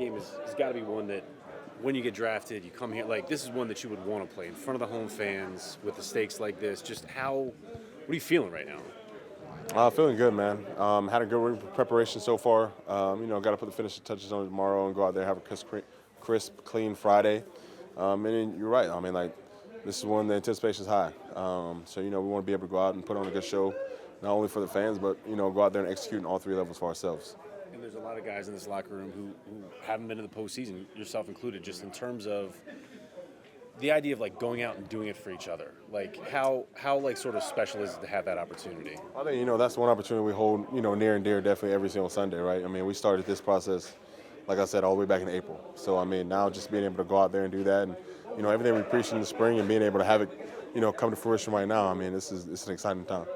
game has got to be one that, when you get drafted, you come here, like, this is one that you would want to play in front of the home fans with the stakes like this. Just what are you feeling right now? Feeling good, man. Had a good week of preparation so far. Got to put the finishing touches on it tomorrow and go out there and have a crisp, clean Friday. And then you're right. I mean, like, this is one the anticipation's high. So we want to be able to go out and put on a good show, not only for the fans, but go out there and execute on all three levels for ourselves. And there's a lot of guys in this locker room who haven't been to the postseason, yourself included, just in terms of the idea of, like, going out and doing it for each other. Like, how like, sort of special is it to have that opportunity? I think, that's one opportunity we hold, near and dear definitely every single Sunday, right? I mean, we started this process, like I said, all the way back in April. So, I mean, now just being able to go out there and do that and, everything we preached in the spring and being able to have it, come to fruition right now, I mean, it's an exciting time.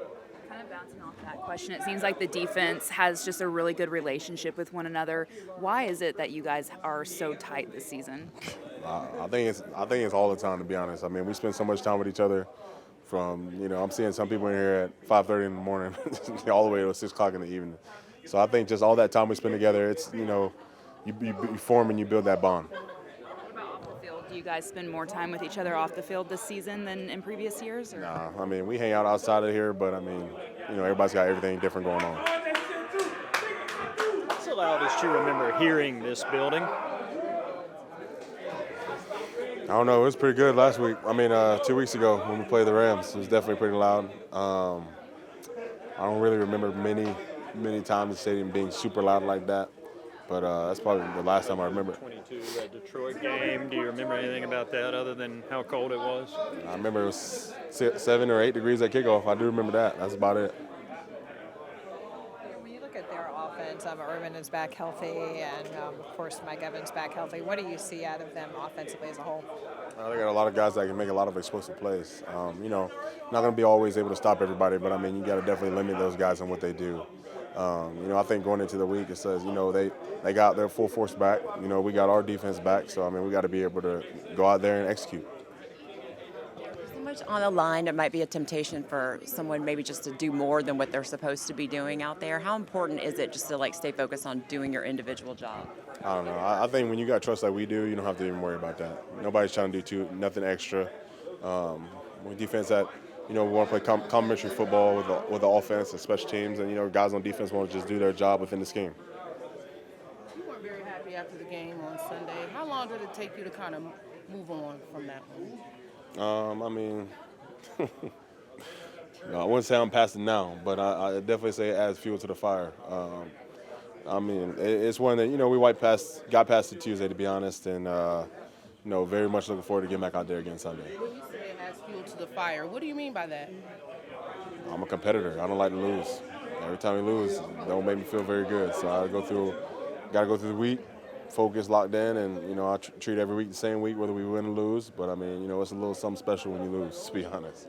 Kind of bouncing off that question, it seems like the defense has just a really good relationship with one another. Why is it that you guys are so tight this season? I think it's all the time, to be honest. I mean, we spend so much time with each other. From I'm seeing some people in here at 5:30 in the morning, all the way to 6 o'clock in the evening. So I think just all that time we spend together, it's you form and you build that bond. What about off the field? Do you guys spend more time with each other off the field this season than in previous years? Or? Nah, I mean, we hang out outside of here, but I mean, everybody's got everything different going on. What's the loudest you remember hearing this building? I don't know. It was pretty good last week. I mean, 2 weeks ago when we played the Rams, it was definitely pretty loud. I don't really remember many times the stadium being super loud like that, but that's probably the last time I remember. 22, that Detroit game. Do you remember anything about that other than how cold it was? I remember it was 7 or 8 degrees at kickoff. I do remember that. That's about it. When you look at their offense, Irvin is back healthy, and of course Mike Evans back healthy. What do you see out of them offensively as a whole? They got a lot of guys that can make a lot of explosive plays. Not going to be always able to stop everybody, but I mean, you got to definitely limit those guys on what they do. I think going into the week, it says, they got their full force back. We got our defense back, so I mean, we got to be able to go out there and execute. So much on the line, it might be a temptation for someone maybe just to do more than what they're supposed to be doing out there. How important is it just to stay focused on doing your individual job? I don't know. I think when you got trust like we do, you don't have to even worry about that. Nobody's trying to do nothing extra. With defense that, we want to play complementary football with the offense and special teams, and guys on defense want to just do their job within the scheme. You weren't very happy after the game on Sunday. How long did it take you to kind of move on from that one? I mean, I wouldn't say I'm past it now, but I definitely say it adds fuel to the fire. I mean, it's one that, we got past it Tuesday, to be honest, and, very much looking forward to getting back out there again Sunday. When you say it adds fuel to the fire, what do you mean by that? I'm a competitor. I don't like to lose. Every time we lose, it don't make me feel very good. So I got to go through the week, focus, locked in, and, I treat every week the same week, whether we win or lose. But, I mean, it's a little something special when you lose, to be honest.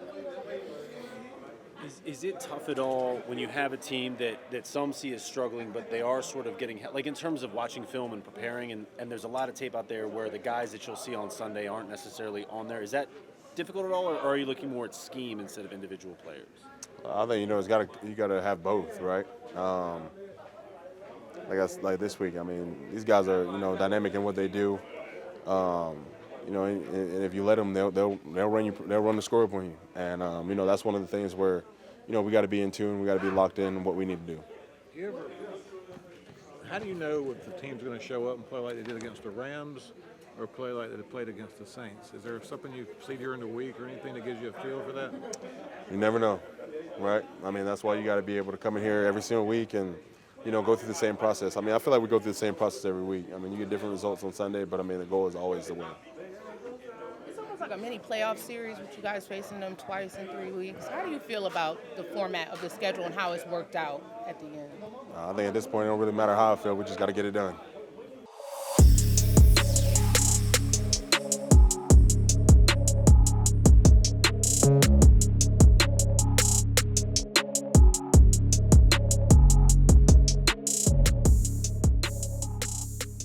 Is it tough at all when you have a team that some see as struggling, but they are sort of getting, like, in terms of watching film and preparing, and there's a lot of tape out there where the guys that you'll see on Sunday aren't necessarily on there. Is that difficult at all, or are you looking more at scheme instead of individual players? I think, you got to have both, right? Like this week, I mean, these guys are, dynamic in what they do. And if you let them, they'll run the score up on you. And that's one of the things where, we got to be in tune, we got to be locked in on what we need to do. How do you know if the team's going to show up and play like they did against the Rams, or play like they played against the Saints? Is there something you see during the week or anything that gives you a feel for that? You never know, right? I mean, that's why you got to be able to come in here every single week and, go through the same process. I mean, I feel like we go through the same process every week. I mean, you get different results on Sunday, but I mean, the goal is always to win. It's almost like a mini playoff series with you guys facing them twice in 3 weeks. How do you feel about the format of the schedule and how it's worked out at the end? I think at this point, it don't really matter how I feel. We just got to get it done.